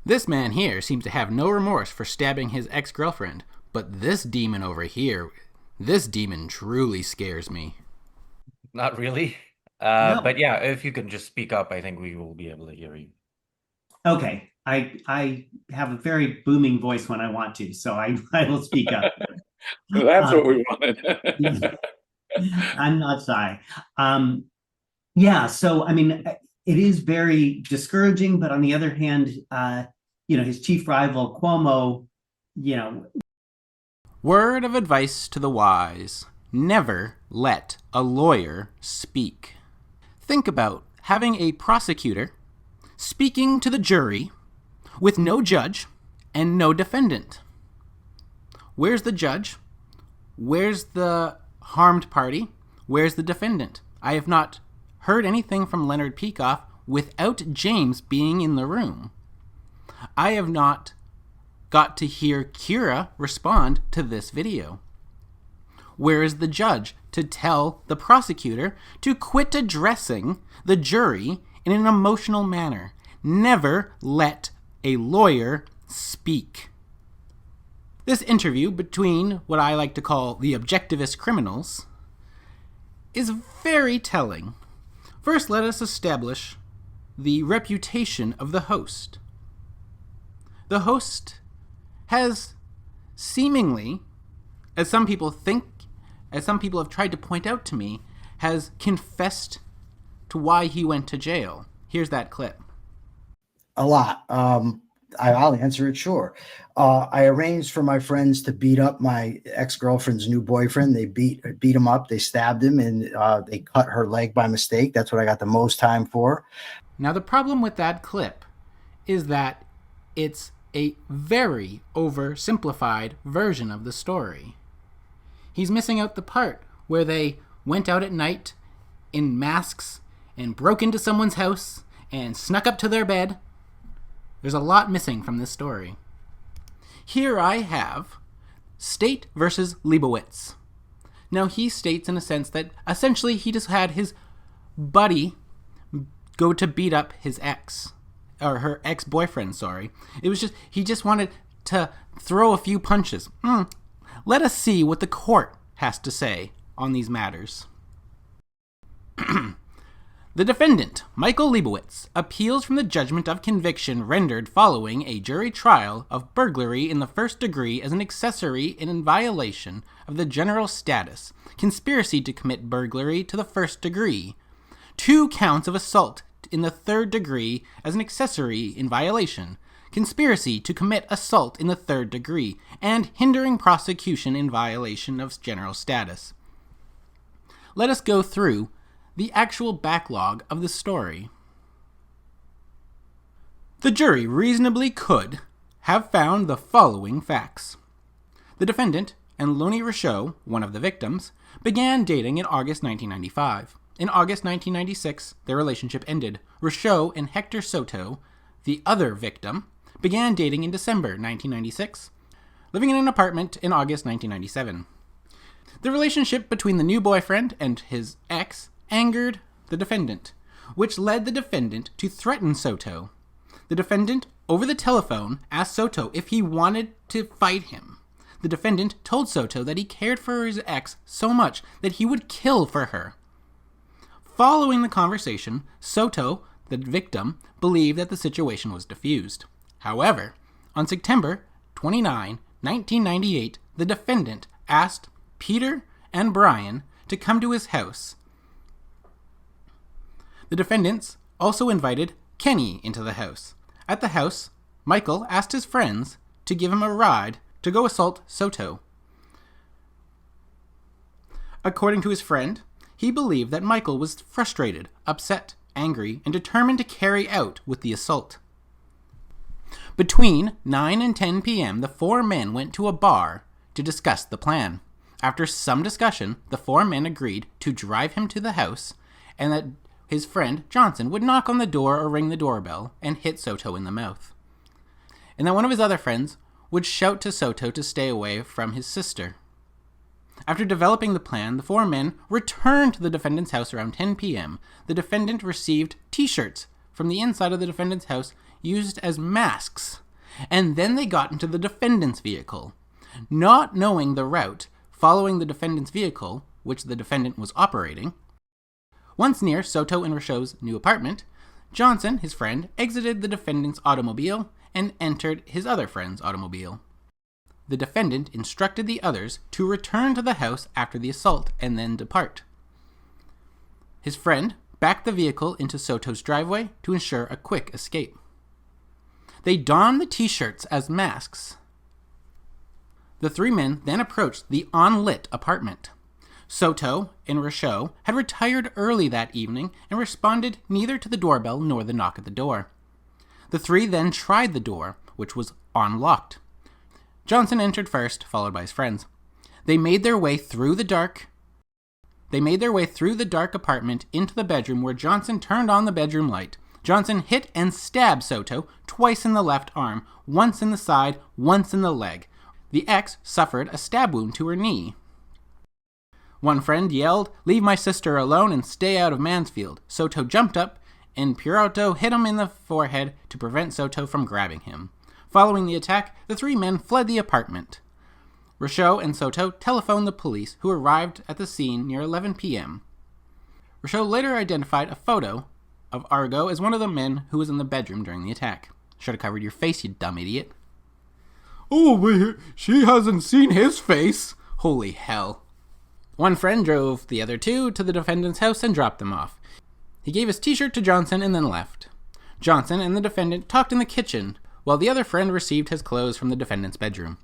This man here seems to have no remorse for stabbing his ex-girlfriend, but this demon over here, this demon truly scares me. Not really. No. But yeah, if you can just speak up, I think we will be able to hear you. Okay. I have a very booming voice when I want to, so I will speak up. That's what Um, we wanted. I'm not shy. Yeah, so I mean, it is very discouraging, but on the other hand, his chief rival Cuomo, you know, Word of advice to the wise: never let a lawyer speak. Think about having a prosecutor speaking to the jury with no judge and no defendant. Where's the judge? Where's the harmed party? Where's the defendant? I have not heard anything from Leonard Peikoff without James being in the room. I have not got to hear Kira respond to this video. Where is the judge to tell the prosecutor to quit addressing the jury in an emotional manner? Never let a lawyer speak. This interview between what I like to call the objectivist criminals is very telling. First, let us establish the reputation of the host. The host has seemingly, as some people think, as some people have tried to point out to me, has confessed to why he went to jail. Here's that clip. A lot. I'll answer it, sure. I arranged for my friends to beat up my ex-girlfriend's new boyfriend. They beat him up. They stabbed him, and they cut her leg by mistake. That's what I got the most time for. Now, the problem with that clip is that it's a very oversimplified version of the story. He's missing out the part where they went out at night in masks and broke into someone's house and snuck up to their bed. There's a lot missing from this story. Here I have State versus Leibowitz. Now, he states in a sense that essentially he just had his buddy go to beat up his ex, or her ex-boyfriend, sorry. It was just, he just wanted to throw a few punches. Let us see what the court has to say on these matters. The defendant, Michael Leibowitz, appeals from the judgment of conviction rendered following a jury trial of burglary in the first degree as an accessory in violation of the general status, conspiracy to commit burglary to the first degree, 2 counts of assault in the third degree as an accessory in violation, conspiracy to commit assault in the third degree, and hindering prosecution in violation of general status. Let us go through the actual backlog of the story. The jury reasonably could have found the following facts. The defendant and Lonnie Rochot, one of the victims, began dating in August 1995. In August 1996, their relationship ended. Rochot and Hector Soto, the other victim, began dating in December 1996, living in an apartment in August 1997. The relationship between the new boyfriend and his ex angered the defendant, which led the defendant to threaten Soto. The defendant, over the telephone, asked Soto if he wanted to fight him. The defendant told Soto that he cared for his ex so much that he would kill for her. Following the conversation, Soto, the victim, believed that the situation was diffused. However, on September 29, 1998, the defendant asked Peter and Brian to come to his house. The defendants also invited Kenny into the house. At the house, Michael asked his friends to give him a ride to go assault Soto. According to his friend, he believed that Michael was frustrated, upset, angry, and determined to carry out with the assault. Between 9 and 10 p.m., the 4 men went to a bar to discuss the plan. After some discussion, the 4 men agreed to drive him to the house and that his friend, Johnson, would knock on the door or ring the doorbell and hit Soto in the mouth. And that one of his other friends would shout to Soto to stay away from his sister. After developing the plan, the 4 men returned to the defendant's house around 10 p.m. The defendant received T-shirts from the inside of the defendant's house used as masks, and then they got into the defendant's vehicle. Not knowing the route following the defendant's vehicle, which the defendant was operating, once near Soto and Rochau's new apartment, Johnson, his friend, exited the defendant's automobile and entered his other friend's automobile. The defendant instructed the others to return to the house after the assault and then depart. His friend backed the vehicle into Soto's driveway to ensure a quick escape. They donned the t-shirts as masks. The three men then approached the unlit apartment. Soto and Rochau had retired early that evening and responded neither to the doorbell nor the knock at the door. The three then tried the door, which was unlocked. Johnson entered first, followed by his friends. They made their way through the dark apartment into the bedroom, where Johnson turned on the bedroom light. Johnson hit and stabbed Soto twice in the left arm, once in the side, once in the leg. The ex suffered a stab wound to her knee. One friend yelled, "Leave my sister alone and stay out of Mansfield." Soto jumped up, and Pierotto hit him in the forehead to prevent Soto from grabbing him. Following the attack, the three men fled the apartment. Rochau and Soto telephoned the police, who arrived at the scene near 11 p.m. Rochau later identified a photo of Argo as one of the men who was in the bedroom during the attack. Should have covered your face, you dumb idiot. Oh, but she hasn't seen his face. Holy hell. One friend drove the other two to the defendant's house and dropped them off. He gave his t-shirt to Johnson and then left. Johnson and the defendant talked in the kitchen, while the other friend received his clothes from the defendant's bedroom.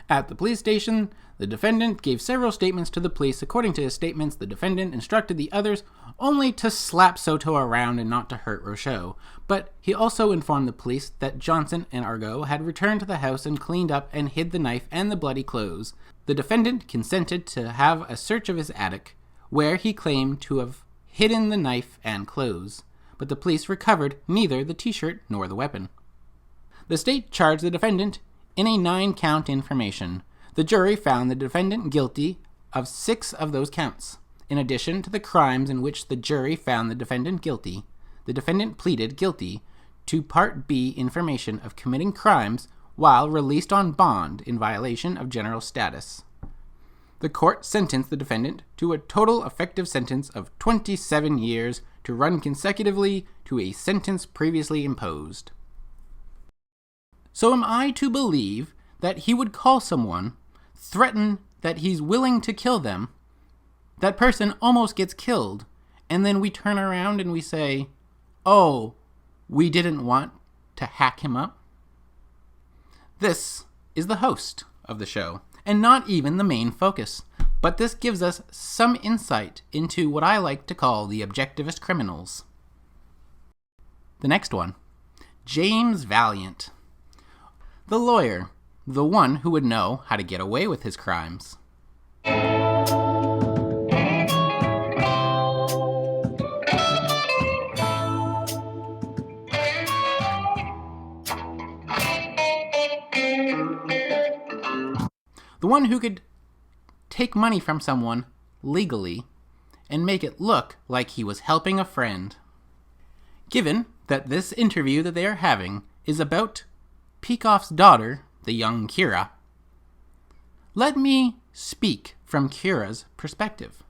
At the police station, the defendant gave several statements to the police. According to his statements, the defendant instructed the others only to slap Soto around and not to hurt Rochau, but he also informed the police that Johnson and Argo had returned to the house and cleaned up and hid the knife and the bloody clothes. The defendant consented to have a search of his attic, where he claimed to have hidden the knife and clothes, but the police recovered neither the t-shirt nor the weapon. The state charged the defendant in a 9-count information. The jury found the defendant guilty of 6 of those counts. In addition to the crimes in which the jury found the defendant guilty, the defendant pleaded guilty to Part B information of committing crimes while released on bond in violation of general status. The court sentenced the defendant to a total effective sentence of 27 years to run consecutively to a sentence previously imposed. So am I to believe that he would call someone, threaten that he's willing to kill them, that person almost gets killed, and then we turn around and we say, oh, we didn't want to hack him up? This is the host of the show, and not even the main focus, but this gives us some insight into what I like to call the objectivist criminals. The next one, James Valliant. The lawyer, the one who would know how to get away with his crimes. The one who could take money from someone legally and make it look like he was helping a friend. Given that this interview that they are having is about Peikoff's daughter, the young Kira, let me speak from Kira's perspective.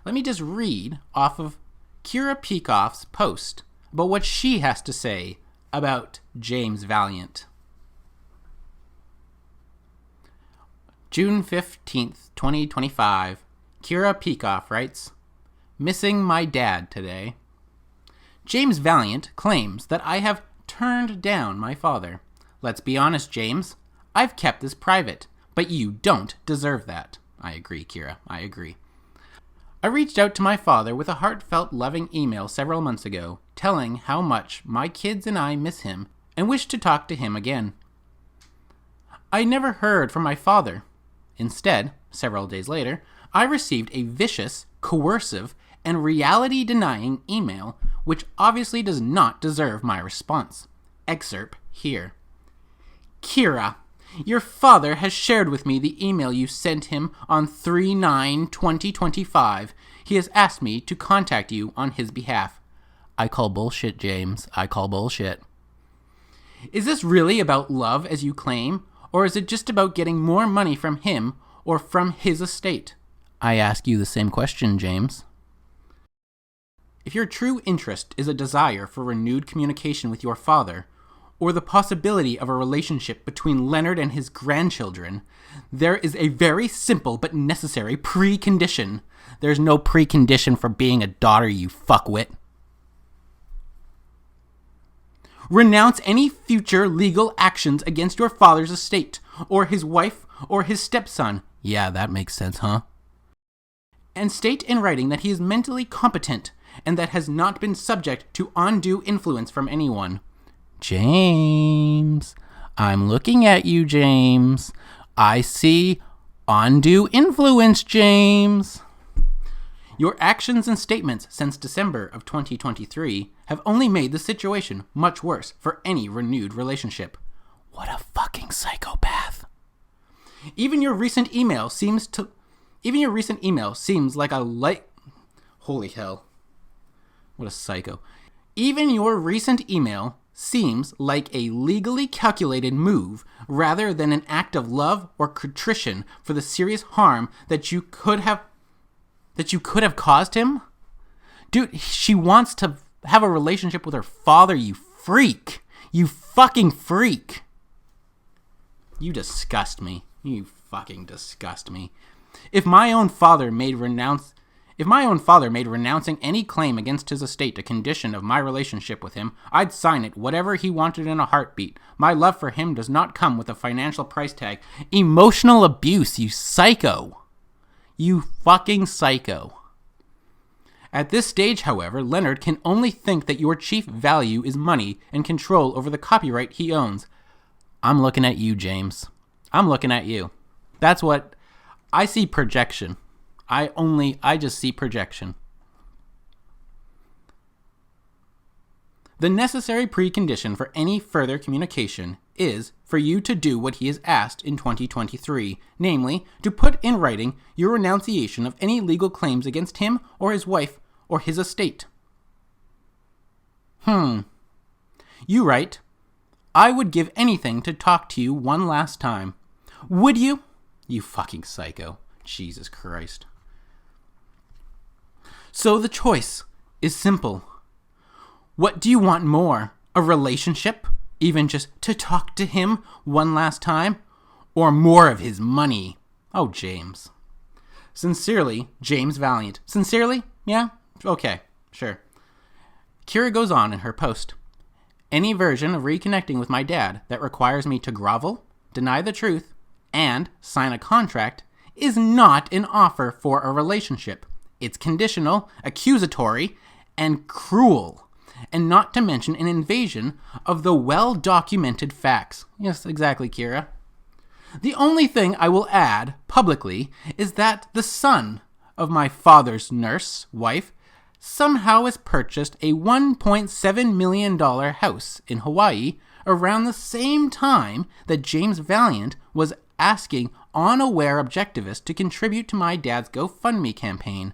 Let me just read off of Kira Peikoff's post about what she has to say about James Valliant. June 15th, 2025, Kira Peikoff writes, "Missing my dad today. James Valliant claims that I have turned down my father. Let's be honest, James. I've kept this private, but you don't deserve that." I agree, Kira. I agree. I reached out to my father with a heartfelt, loving email several months ago, telling how much my kids and I miss him and wish to talk to him again. I never heard from my father. Instead, several days later, I received a vicious, coercive, and reality-denying email, which obviously does not deserve my response. Excerpt here. Kira, your father has shared with me the email you sent him on 3/9/2025. He has asked me to contact you on his behalf. I call bullshit, James. I call bullshit. Is this really about love as you claim, or is it just about getting more money from him or from his estate? I ask you the same question, James. If your true interest is a desire for renewed communication with your father, or the possibility of a relationship between Leonard and his grandchildren, there is a very simple but necessary precondition. There's no precondition for being a daughter, you fuckwit. Renounce any future legal actions against your father's estate, or his wife, or his stepson. Yeah, that makes sense, huh? And state in writing that he is mentally competent and that has not been subject to undue influence from anyone. James, I'm looking at you, James. I see undue influence, James. Your actions and statements since December of 2023 have only made the situation much worse for any renewed relationship. What a fucking psychopath. Even your recent email seems like a light... Holy hell. What a psycho. Even your recent email seems like a legally calculated move rather than an act of love or contrition for the serious harm that you could have caused him? Dude, she wants to have a relationship with her father, you freak. You fucking freak. You disgust me. You fucking disgust me. If my own father made renouncing any claim against his estate a condition of my relationship with him, I'd sign it whatever he wanted in a heartbeat. My love for him does not come with a financial price tag. Emotional abuse, you psycho. You fucking psycho. At this stage, however, Leonard can only think that your chief value is money and control over the copyright he owns. I'm looking at you, James. I'm looking at you. That's what... I see projection. I just see projection. The necessary precondition for any further communication is for you to do what he has asked in 2023, namely, to put in writing your renunciation of any legal claims against him or his wife or his estate. You write, I would give anything to talk to you one last time. Would you? You fucking psycho. Jesus Christ. So the choice is simple. What do you want more? A relationship? Even just to talk to him one last time? Or more of his money? Oh, James. Sincerely, James Valliant. Sincerely? Yeah? Okay, sure. Kira goes on in her post. Any version of reconnecting with my dad that requires me to grovel, deny the truth, and sign a contract is not an offer for a relationship. It's conditional, accusatory, and cruel, and not to mention an invasion of the well-documented facts. Yes, exactly, Kira. The only thing I will add publicly is that the son of my father's nurse wife somehow has purchased a $1.7 million house in Hawaii around the same time that James Valliant was asking unaware objectivists to contribute to my dad's GoFundMe campaign.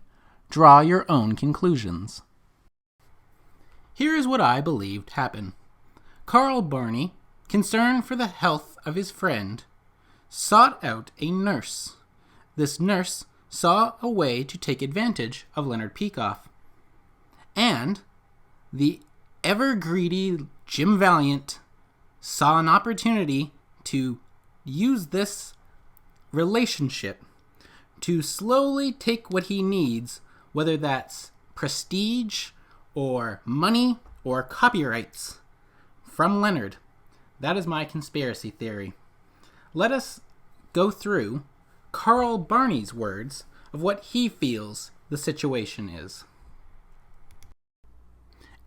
Draw your own conclusions. Here is what I believed happened. Carl Barney, concerned for the health of his friend, sought out a nurse. This nurse saw a way to take advantage of Leonard Peikoff. And the ever-greedy Jim Valliant saw an opportunity to use this relationship to slowly take what he needs, whether that's prestige or money or copyrights, from Leonard. That is my conspiracy theory. Let us go through Carl Barney's words of what he feels the situation is.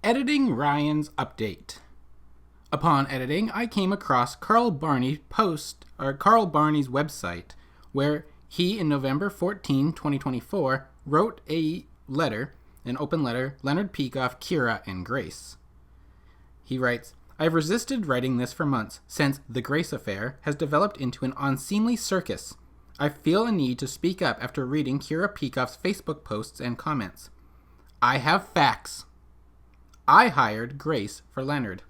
Editing Ryan's update. Upon editing, I came across Carl Barney's website, where he, in November 14, 2024, wrote an open letter, Leonard Peikoff, Kira, and Grace. He writes, I have resisted writing this for months, since the Grace affair has developed into an unseemly circus. I feel a need to speak up after reading Kira Peikoff's Facebook posts and comments. I have facts. I hired Grace for Leonard.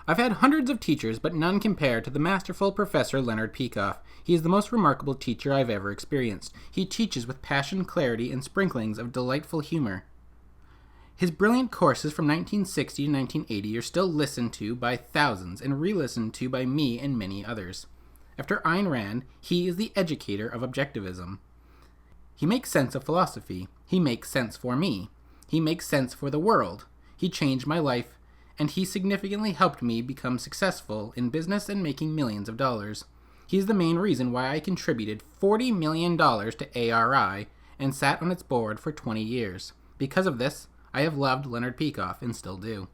I've had hundreds of teachers, but none compare to the masterful Professor Leonard Peikoff. He is the most remarkable teacher I've ever experienced. He teaches with passion, clarity, and sprinklings of delightful humor. His brilliant courses from 1960 to 1980 are still listened to by thousands and re-listened to by me and many others. After Ayn Rand, he is the educator of objectivism. He makes sense of philosophy. He makes sense for me. He makes sense for the world. He changed my life, and he significantly helped me become successful in business and making millions of dollars. He's the main reason why I contributed $40 million to ARI and sat on its board for 20 years. Because of this, I have loved Leonard Peikoff and still do.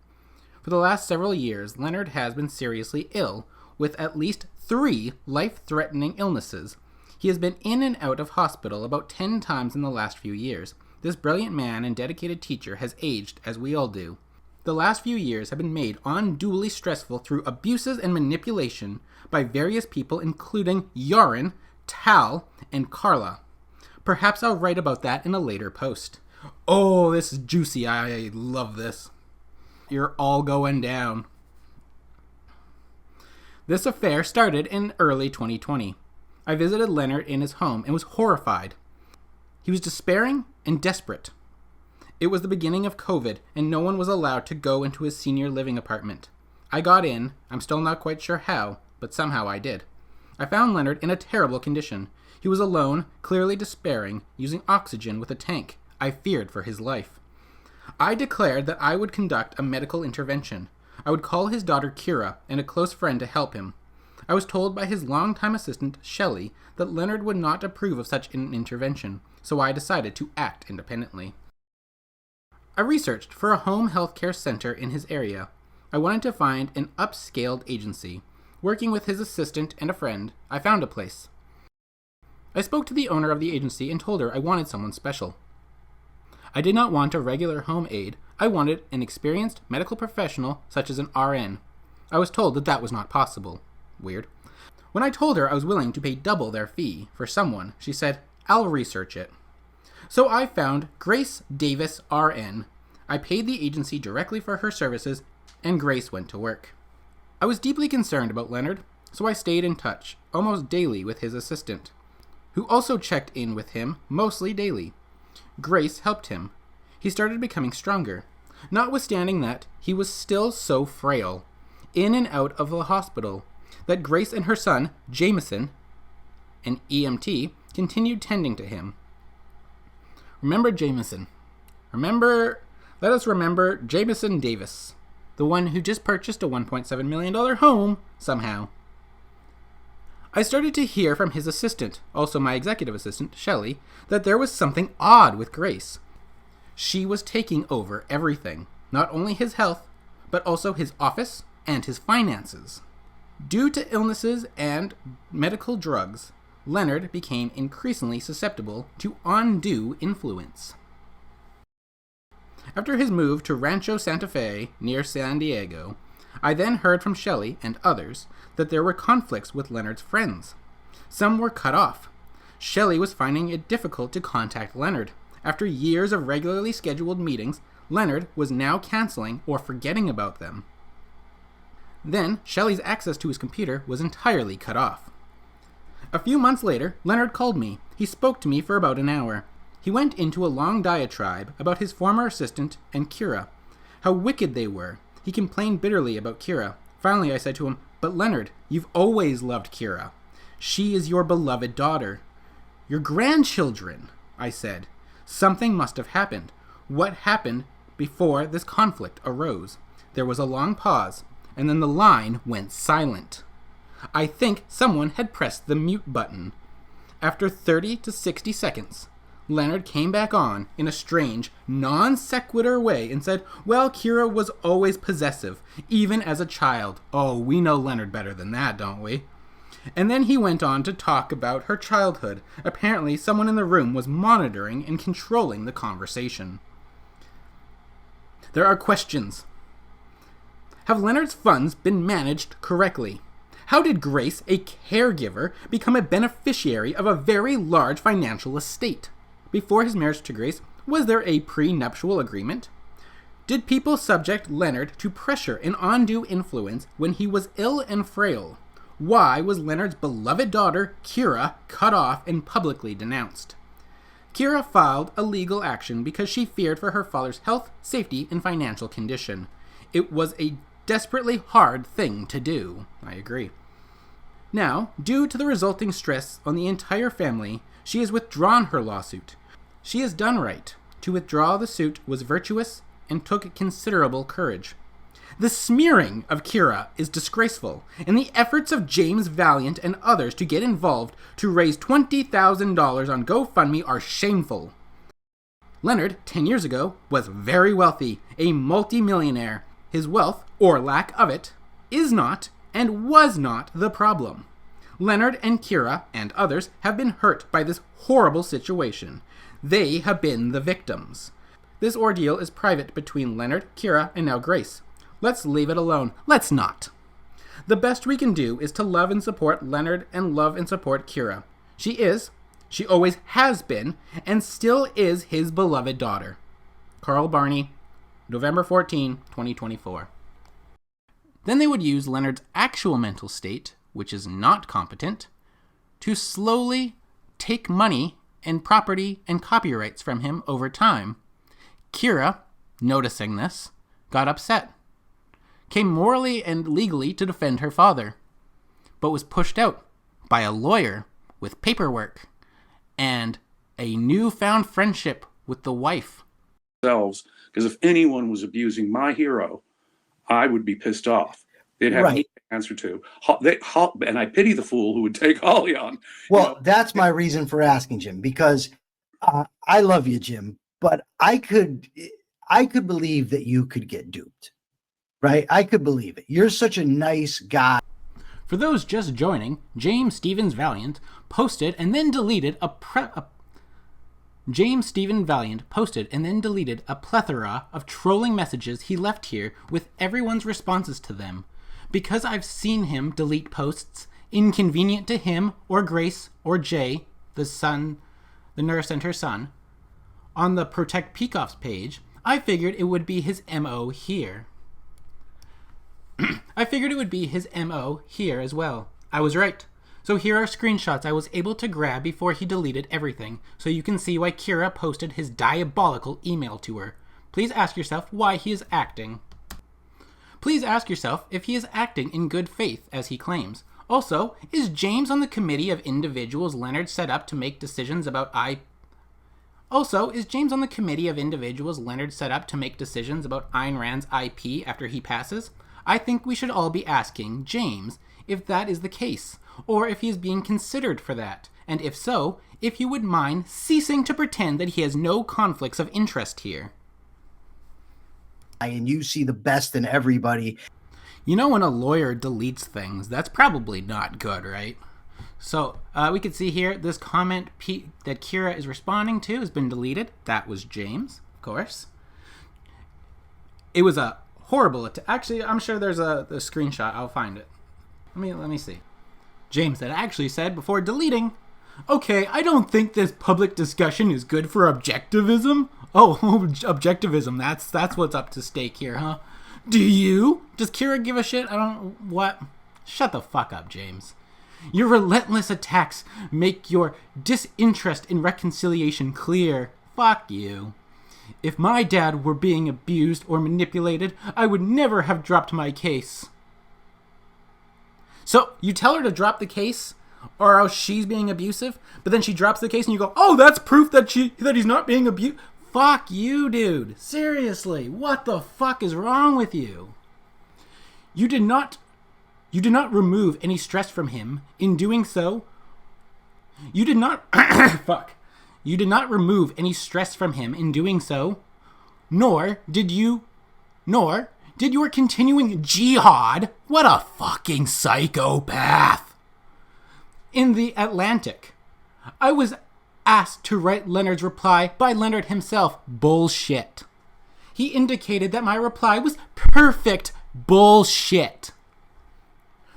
For the last several years, Leonard has been seriously ill, with at least 3 life-threatening illnesses. He has been in and out of hospital about 10 times in the last few years. This brilliant man and dedicated teacher has aged as we all do. The last few years have been made unduly stressful through abuses and manipulation by various people including Yaron, Tal, and Carla. Perhaps I'll write about that in a later post. Oh, this is juicy. I love this. You're all going down. This affair started in early 2020. I visited Leonard in his home and was horrified. He was despairing and desperate. It was the beginning of COVID, and no one was allowed to go into his senior living apartment. I got in. I'm still not quite sure how, but somehow I did. I found Leonard in a terrible condition. He was alone, clearly despairing, using oxygen with a tank. I feared for his life. I declared that I would conduct a medical intervention. I would call his daughter Kira and a close friend to help him. I was told by his longtime assistant, Shelley, that Leonard would not approve of such an intervention, so I decided to act independently. I researched for a home health care center in his area. I wanted to find an upscaled agency. Working with his assistant and a friend, I found a place. I spoke to the owner of the agency and told her I wanted someone special. I did not want a regular home aide. I wanted an experienced medical professional such as an RN. I was told that that was not possible. Weird. When I told her I was willing to pay double their fee for someone, she said, "I'll research it." So I found Grace Davis RN. I paid the agency directly for her services, and Grace went to work. I was deeply concerned about Leonard, so I stayed in touch, almost daily, with his assistant, who also checked in with him mostly daily. Grace helped him. He started becoming stronger, notwithstanding that he was still so frail, in and out of the hospital, that Grace and her son, Jameson, an EMT, continued tending to him. Remember Jameson. Let us remember Jameson Davis, the one who just purchased a $1.7 million home, somehow. I started to hear from his assistant, also my executive assistant, Shelley, that there was something odd with Grace. She was taking over everything, not only his health, but also his office and his finances. Due to illnesses and medical drugs, Leonard became increasingly susceptible to undue influence. After his move to Rancho Santa Fe, near San Diego, I then heard from Shelley and others that there were conflicts with Leonard's friends. Some were cut off. Shelley was finding it difficult to contact Leonard. After years of regularly scheduled meetings, Leonard was now canceling or forgetting about them. Then, Shelley's access to his computer was entirely cut off. A few months later, Leonard called me. He spoke to me for about an hour. He went into a long diatribe about his former assistant and Kira, how wicked they were. He complained bitterly about Kira. Finally, I said to him, "But Leonard, you've always loved Kira. She is your beloved daughter. Your grandchildren," I said. Something must have happened. What happened before this conflict arose? There was a long pause, and then the line went silent. I think someone had pressed the mute button. After 30 to 60 seconds, Leonard came back on in a strange, non-sequitur way and said, "Well, Kira was always possessive, even as a child." Oh, we know Leonard better than that, don't we? And then he went on to talk about her childhood. Apparently, someone in the room was monitoring and controlling the conversation. There are questions. Have Leonard's funds been managed correctly? How did Grace, a caregiver, become a beneficiary of a very large financial estate? Before his marriage to Grace, was there a prenuptial agreement? Did people subject Leonard to pressure and undue influence when he was ill and frail? Why was Leonard's beloved daughter, Kira, cut off and publicly denounced? Kira filed a legal action because she feared for her father's health, safety, and financial condition. It was a desperately hard thing to do. I agree. Now, due to the resulting stress on the entire family, she has withdrawn her lawsuit. She has done right. To withdraw the suit was virtuous and took considerable courage. The smearing of Kira is disgraceful, and the efforts of James Valliant and others to get involved to raise $20,000 on GoFundMe are shameful. Leonard, 10 years ago, was very wealthy, a multi-millionaire. His wealth, or lack of it, is not and was not the problem. Leonard and Kira and others have been hurt by this horrible situation. They have been the victims. This ordeal is private between Leonard, Kira, and now Grace. Let's leave it alone. Let's not. The best we can do is to love and support Leonard and love and support Kira. She always has been, and still is his beloved daughter. Carl Barney, November 14, 2024. Then they would use Leonard's actual mental state, which is not competent, to slowly take money and property and copyrights from him over time. Kira, noticing this, got upset, came morally and legally to defend her father, but was pushed out by a lawyer with paperwork and a newfound friendship with the wife. Because if anyone was abusing my hero, I would be pissed off. They'd have me to answer to. And I pity the fool who would take Holly on. Well, that's my reason for asking, Jim, because I love you, Jim, but I could believe that you could get duped, right? I could believe it. You're such a nice guy. For those just joining, James Stevens Valliant posted and then deleted a plethora of trolling messages he left here with everyone's responses to them. Because I've seen him delete posts inconvenient to him or Grace or Jay, the nurse and her son, on the Protect Peikoff's page, I figured it would be his MO here. I figured it would be his MO here as well. I was right. So here are screenshots I was able to grab before he deleted everything, so you can see why Kira posted his diabolical email to her. Please ask yourself why he is acting. Please ask yourself if he is acting in good faith, as he claims. Also, is James on the committee of individuals Leonard set up to make decisions about Ayn Rand's IP after he passes? I think we should all be asking James if that is the case, or if he is being considered for that, and if so, if you would mind ceasing to pretend that he has no conflicts of interest here. And you see the best in everybody. You know, when a lawyer deletes things, that's probably not good, right? So we can see here this comment that Kira is responding to has been deleted. That was James, of course. It was a horrible attack. Actually, I'm sure there's a screenshot. I'll find it. Let me see. James that actually said before deleting, "Okay, I don't think this public discussion is good for objectivism." Oh, objectivism. That's what's up to stake here, huh? Do you? Does Kira give a shit? What? Shut the fuck up, James. Your relentless attacks make your disinterest in reconciliation clear. Fuck you. If my dad were being abused or manipulated, I would never have dropped my case. So, you tell her to drop the case, or else she's being abusive, but then she drops the case and you go, "Oh, that's proof that he's not being abused." Fuck you, dude. Seriously, what the fuck is wrong with you? You did not remove any stress from him in doing so. You did not You did not remove any stress from him in doing so, nor did your continuing jihad, what a fucking psychopath, in the Atlantic. I was asked to write Leonard's reply by Leonard himself. Bullshit. He indicated that my reply was perfect bullshit.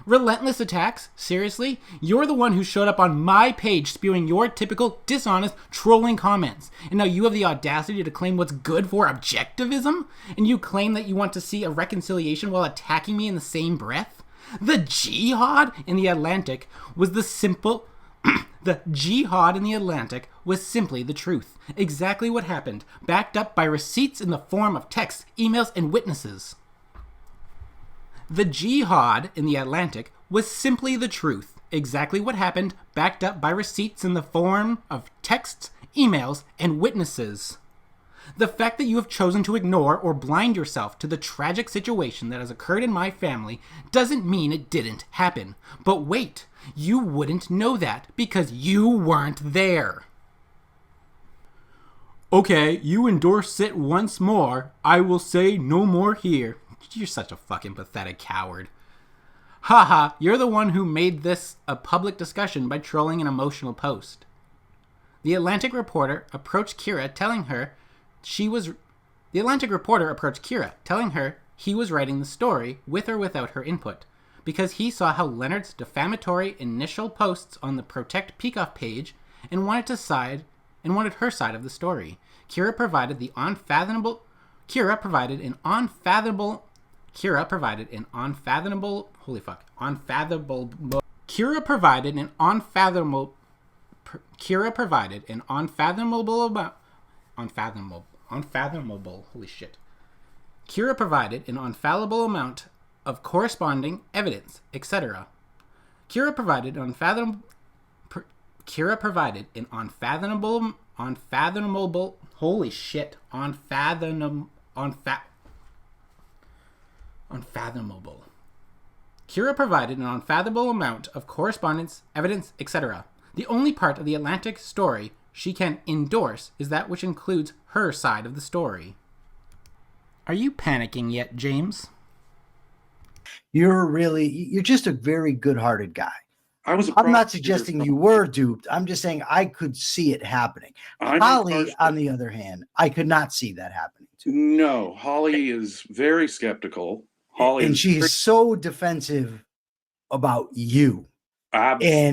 Relentless attacks? Seriously? You're the one who showed up on my page spewing your typical dishonest, trolling comments. And now you have the audacity to claim what's good for objectivism? And you claim that you want to see a reconciliation while attacking me in the same breath? The jihad in the Atlantic was the simple... The jihad in the Atlantic was simply the truth. Exactly what happened, backed up by receipts in the form of texts, emails, and witnesses. The jihad in the Atlantic was simply the truth. Exactly what happened, backed up by receipts in the form of texts, emails, and witnesses. The fact that you have chosen to ignore or blind yourself to the tragic situation that has occurred in my family doesn't mean it didn't happen. But wait, you wouldn't know that because you weren't there. Okay, you endorse it once more. I will say no more here. You're such a fucking pathetic coward. Haha, you're the one who made this a public discussion by trolling an emotional post. The Atlantic reporter approached Kira telling her he was writing the story with or without her input, because he saw how Leonard's defamatory initial posts on the Protect Peikoff page and wanted her side of the story. Kira provided an unfathomable amount of corresponding evidence, etc. Kira provided an unfathomable amount of correspondence, evidence, etc. The only part of the Atlantic story she can endorse is that which includes her side of the story. Are you panicking yet, James? You're just a very good-hearted guy. I'm not suggesting you were duped. I'm just saying I could see it happening. Holly, on the other hand, I could not see that happening too. No, Holly is very skeptical. And she's so defensive about you. And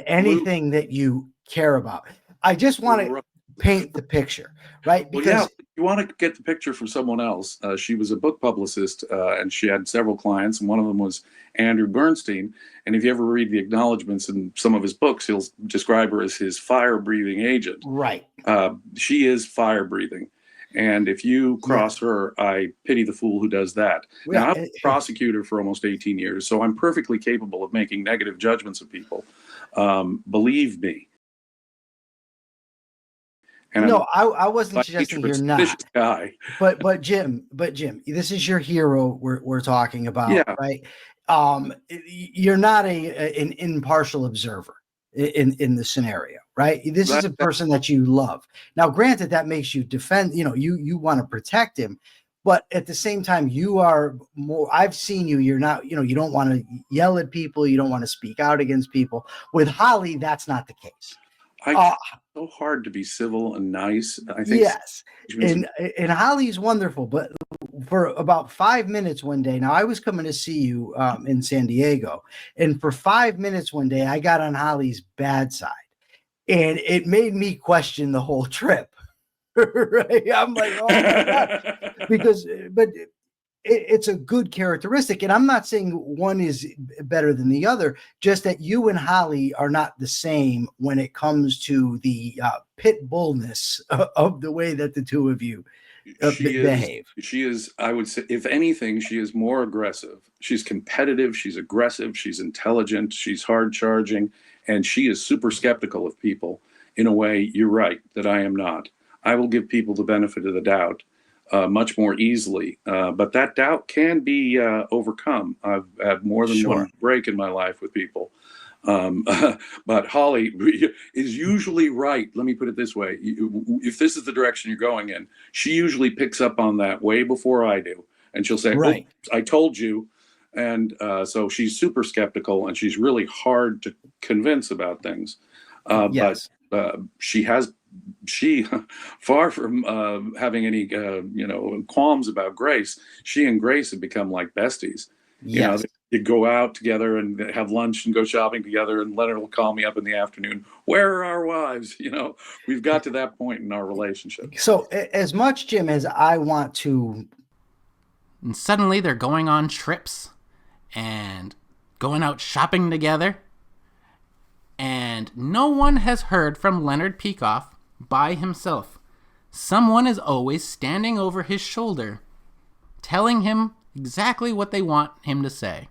anything that you care about. I just want to paint the picture, right? Because you want to get the picture from someone else. She was a book publicist, and she had several clients, and one of them was Andrew Bernstein. And if you ever read the acknowledgments in some of his books, he'll describe her as his fire-breathing agent. Right. She is fire-breathing. And if you cross her, I pity the fool who does that. Now, I'm a prosecutor for almost 18 years, so I'm perfectly capable of making negative judgments of people. Believe me. And no, I wasn't suggesting you're not. Guy. But Jim, this is your hero we're talking about, right? You're not an impartial observer in the scenario, right? This is a person that you love. Now, granted, that makes you defend, you want to protect him, but at the same time, you are more, I've seen you, you're not, you don't want to yell at people. You don't want to speak out against people. With Holly, that's not the case. It's so hard to be civil and nice. I think yes, and Holly's wonderful. But for about 5 minutes one day, now I was coming to see you in San Diego, and for 5 minutes one day, I got on Holly's bad side, and it made me question the whole trip. Right? I'm like, oh my God, but it's a good characteristic, and I'm not saying one is better than the other, just that you and Holly are not the same when it comes to the pit bullness of the way that the two of you behave. She is, I would say, if anything, she is more aggressive. She's competitive, she's aggressive, she's intelligent, she's hard charging, and she is super skeptical of people in a way, you're right, that I am not. I will give people the benefit of the doubt. Much more easily. But that doubt can be overcome. I've had more than one break in my life with people. But Holly is usually right. Let me put it this way. If this is the direction you're going in, she usually picks up on that way before I do. And she'll say, right. I told you. And so she's super skeptical, and she's really hard to convince about things. Yes. But she has she, far from having any, qualms about Grace, she and Grace have become like besties. Yes. You go out together and have lunch and go shopping together, and Leonard will call me up in the afternoon. Where are our wives? We've got to that point in our relationship. So as much, Jim, as I want to, And suddenly they're going on trips and going out shopping together. And no one has heard from Leonard Peikoff by himself. Someone is always standing over his shoulder, telling him exactly what they want him to say.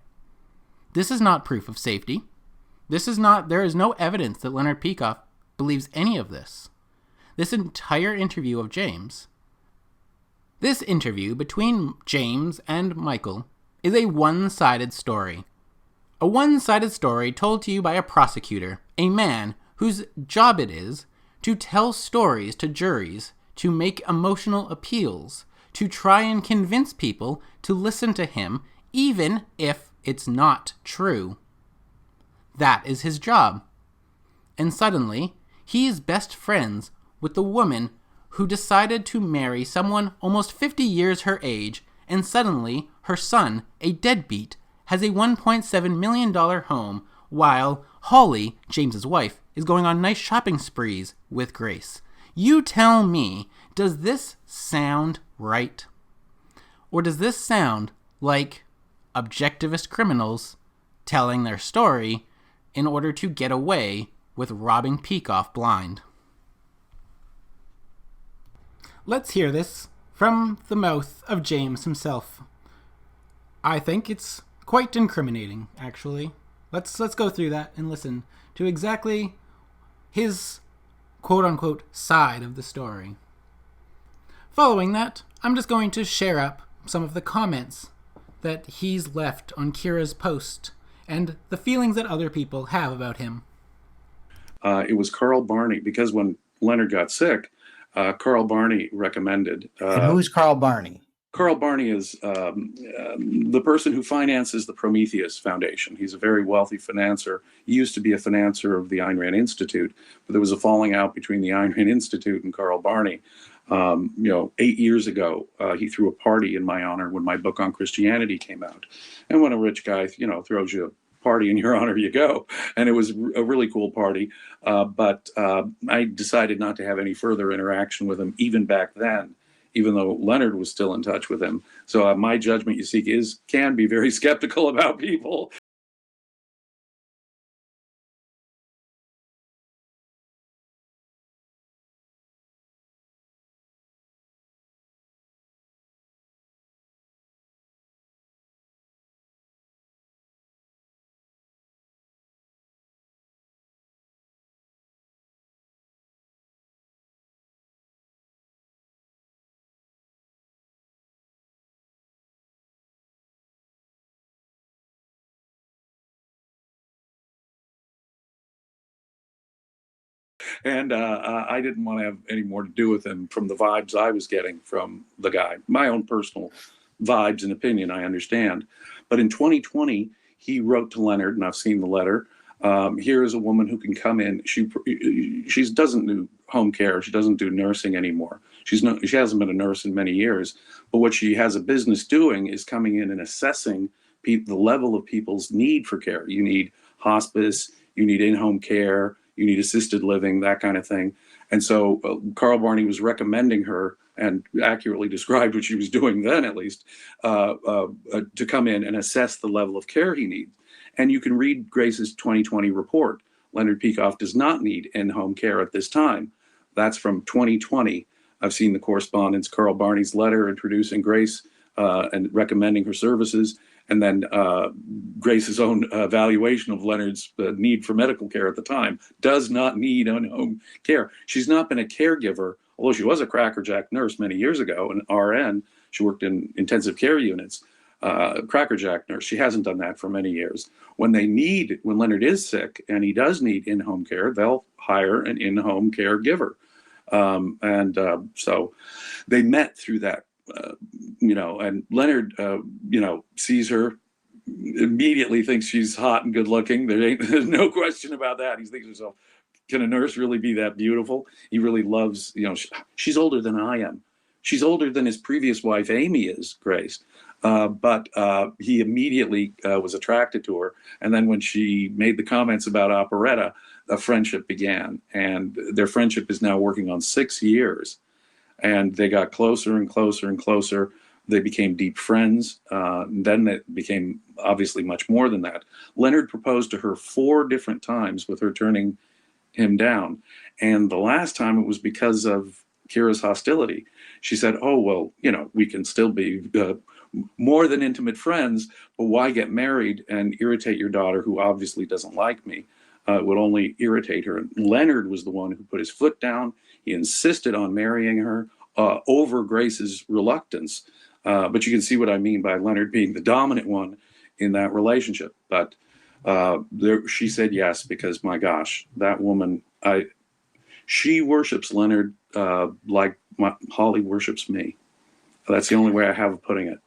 This is not proof of safety. There is no evidence that Leonard Peikoff believes any of this. This entire interview of James, this interview between James and Michael, is a one-sided story. A one-sided story told to you by a prosecutor, a man whose job it is to tell stories to juries, to make emotional appeals, to try and convince people to listen to him, even if it's not true. That is his job. And suddenly, he is best friends with the woman who decided to marry someone almost 50 years her age, and suddenly her son, a deadbeat, has a $1.7 million home, while Holly, James's wife, is going on nice shopping sprees with Grace. You tell me, does this sound right? Or does this sound like objectivist criminals telling their story in order to get away with robbing Peikoff blind? Let's hear this from the mouth of James himself. I think it's quite incriminating, actually. Let's go through that and listen to exactly his quote-unquote side of the story. Following that, I'm just going to share up some of the comments that he's left on Kira's post and the feelings that other people have about him. It was Carl Barney, because when Leonard got sick, Carl Barney recommended. and who's Carl Barney? Carl Barney is the person who finances the Prometheus Foundation. He's a very wealthy financer. He used to be a financer of the Ayn Rand Institute, but there was a falling out between the Ayn Rand Institute and Carl Barney. 8 years ago, he threw a party in my honor when my book on Christianity came out. And when a rich guy, throws you a party in your honor, you go. And it was a really cool party. But I decided not to have any further interaction with him even back then, even though Leonard was still in touch with him. So my judgment, you see, can be very skeptical about people. And I didn't want to have any more to do with him from the vibes I was getting from the guy. My own personal vibes and opinion, I understand. But in 2020, he wrote to Leonard, and I've seen the letter. Here is a woman who can come in. She doesn't do home care. She doesn't do nursing anymore. She hasn't been a nurse in many years. But what she has a business doing is coming in and assessing the level of people's need for care. You need hospice. You need in-home care. You need assisted living, that kind of thing. And so Carl Barney was recommending her, and accurately described what she was doing then, at least, to come in and assess the level of care he needs. And you can read Grace's 2020 report. Leonard Peikoff does not need in-home care at this time. That's from 2020. I've seen the correspondence, Carl Barney's letter introducing Grace and recommending her services, and then Grace's own evaluation of Leonard's need for medical care at the time. Does not need in-home care. She's not been a caregiver, although she was a crackerjack nurse many years ago, an RN. She worked in intensive care units, crackerjack nurse. She hasn't done that for many years. When Leonard is sick and he does need in-home care, they'll hire an in-home caregiver. So they met through that. And Leonard, sees her, immediately thinks she's hot and good looking. There's no question about that. He thinks to himself, Can a nurse really be that beautiful? He really loves, she's older than I am. She's older than his previous wife, Amy, is, Grace. But he immediately was attracted to her. And then when she made the comments about operetta, a friendship began. And their friendship is now working on 6 years. And they got closer and closer and closer. They became deep friends. Then it became obviously much more than that. Leonard proposed to her 4 different times with her turning him down. And the last time it was because of Kira's hostility. She said, oh, well, we can still be more than intimate friends, but why get married and irritate your daughter who obviously doesn't like me? It would only irritate her. And Leonard was the one who put his foot down. He insisted on marrying her over Grace's reluctance. But you can see what I mean by Leonard being the dominant one in that relationship. But she said yes, because my gosh, that woman, she worships Leonard like Holly worships me. That's the only way I have of putting it.